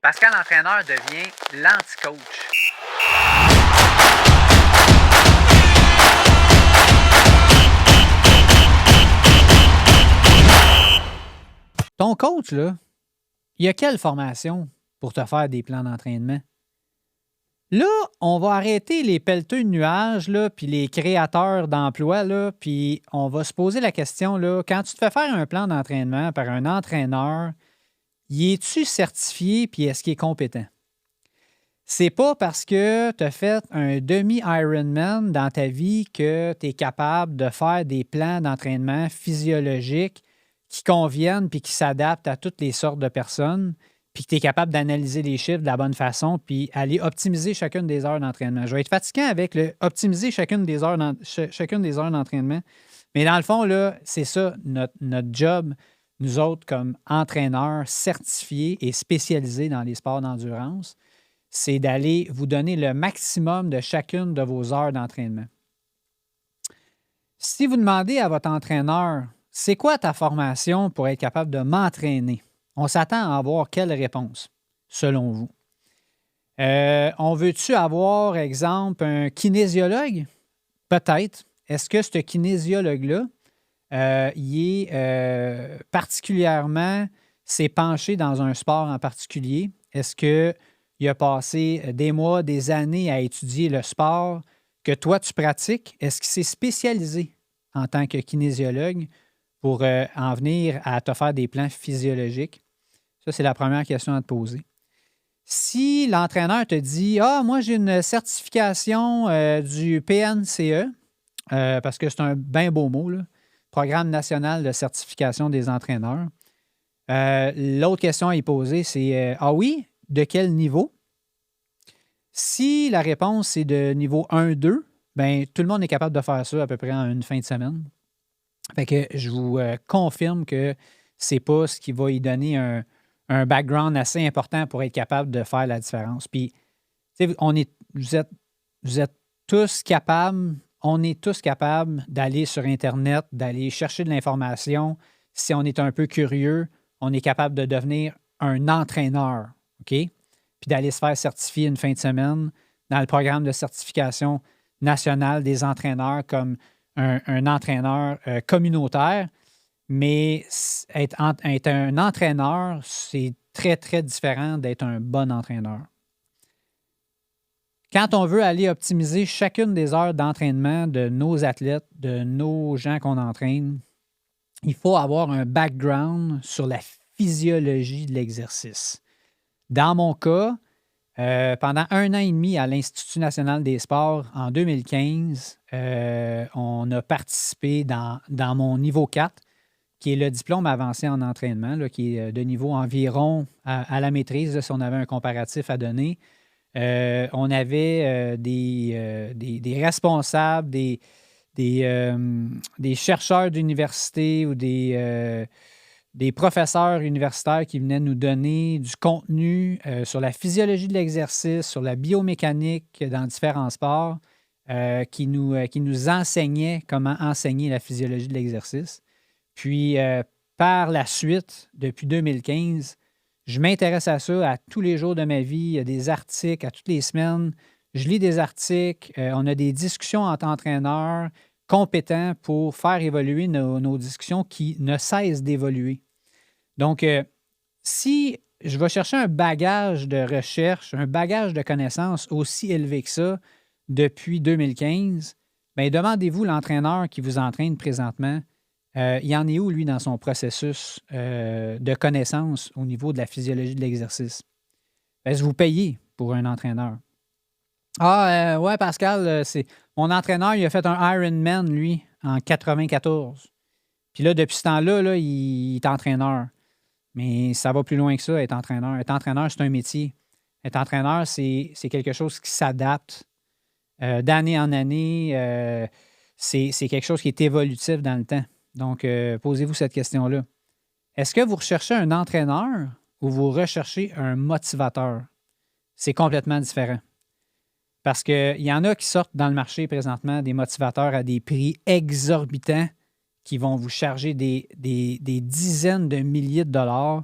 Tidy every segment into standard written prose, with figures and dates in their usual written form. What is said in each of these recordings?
Pascal Entraîneur devient l'anti-coach. Ton coach, là, il a quelle formation pour te faire des plans d'entraînement? Là, on va arrêter les pelleteux de nuages, là, puis les créateurs d'emplois, là, puis on va se poser la question, là, quand tu te fais faire un plan d'entraînement par un entraîneur, y es-tu certifié, puis est-ce qu'il est compétent? C'est pas parce que tu as fait un demi-Ironman dans ta vie que tu es capable de faire des plans d'entraînement physiologiques qui conviennent puis qui s'adaptent à toutes les sortes de personnes, puis que tu es capable d'analyser les chiffres de la bonne façon puis aller optimiser chacune des heures d'entraînement. Je vais être fatiguant avec le optimiser chacune des heures d'entraînement, mais dans le fond, là, c'est ça notre job, nous autres, comme entraîneurs certifiés et spécialisés dans les sports d'endurance, c'est d'aller vous donner le maximum de chacune de vos heures d'entraînement. Si vous demandez à votre entraîneur, c'est quoi ta formation pour être capable de m'entraîner? On s'attend à avoir quelle réponse, selon vous? On veut-tu avoir, exemple, un kinésiologue? Peut-être. Est-ce que ce kinésiologue-là, il est particulièrement s'est penché dans un sport en particulier? Est-ce qu'il a passé des mois, des années à étudier le sport que toi, tu pratiques? Est-ce qu'il s'est spécialisé en tant que kinésiologue pour en venir à te faire des plans physiologiques? Ça, c'est la première question à te poser. Si l'entraîneur te dit « Ah, moi, j'ai une certification du PNCE parce que c'est un bien beau mot, là, Programme national de certification des entraîneurs. L'autre question à y poser, c'est « Ah oui, de quel niveau? » Si la réponse est de niveau 1-2, bien, tout le monde est capable de faire ça à peu près en une fin de semaine. Fait que je vous confirme que c'est pas ce qui va y donner un background assez important pour être capable de faire la différence. Puis, vous êtes tous capables, on est tous capables d'aller sur Internet, d'aller chercher de l'information. Si on est un peu curieux, on est capable de devenir un entraîneur, OK? Puis d'aller se faire certifier une fin de semaine dans le programme de certification nationale des entraîneurs comme un entraîneur communautaire. Mais être un entraîneur, c'est très, très différent d'être un bon entraîneur. Quand on veut aller optimiser chacune des heures d'entraînement de nos athlètes, de nos gens qu'on entraîne, il faut avoir un background sur la physiologie de l'exercice. Dans mon cas, pendant 1 an et demi à l'Institut national des sports, en 2015, on a participé dans mon niveau 4, qui est le diplôme avancé en entraînement, là, qui est de niveau environ à la maîtrise, là, si on avait un comparatif à donner. On avait des responsables, des chercheurs d'université ou des professeurs universitaires qui venaient nous donner du contenu sur la physiologie de l'exercice, sur la biomécanique dans différents sports, qui nous enseignaient comment enseigner la physiologie de l'exercice. Puis, par la suite, depuis 2015, je m'intéresse à ça à tous les jours de ma vie. Il y a des articles à toutes les semaines. Je lis des articles. On a des discussions entre entraîneurs compétents pour faire évoluer nos discussions qui ne cessent d'évoluer. Donc, si je vais chercher un bagage de recherche, un bagage de connaissances aussi élevé que ça depuis 2015, bien, demandez-vous l'entraîneur qui vous entraîne présentement. Il en est où, lui, dans son processus de connaissance au niveau de la physiologie de l'exercice? Est-ce que vous payez pour un entraîneur? Ah, ouais, Pascal, mon entraîneur, il a fait un Ironman, lui, en 94. Puis là, depuis ce temps-là, là, il est entraîneur. Mais ça va plus loin que ça, être entraîneur. Être entraîneur, c'est un métier. Être entraîneur, c'est quelque chose qui s'adapte d'année en année. C'est quelque chose qui est évolutif dans le temps. Donc, posez-vous cette question-là. Est-ce que vous recherchez un entraîneur ou vous recherchez un motivateur? C'est complètement différent. Parce qu'il y en a qui sortent dans le marché présentement des motivateurs à des prix exorbitants qui vont vous charger des dizaines de milliers de dollars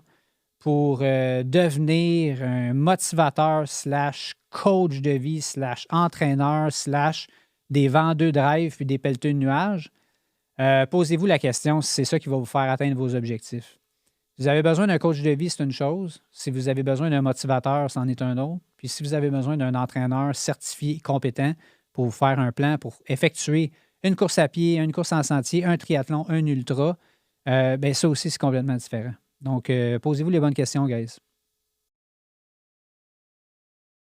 pour devenir un motivateur / coach de vie / entraîneur / des vendeurs de rêves puis des pelleteux de nuages, posez-vous la question si c'est ça qui va vous faire atteindre vos objectifs. Si vous avez besoin d'un coach de vie, c'est une chose. Si vous avez besoin d'un motivateur, c'en est un autre. Puis si vous avez besoin d'un entraîneur certifié, compétent pour vous faire un plan, pour effectuer une course à pied, une course en sentier, un triathlon, un ultra, ça aussi, c'est complètement différent. Donc, posez-vous les bonnes questions, guys.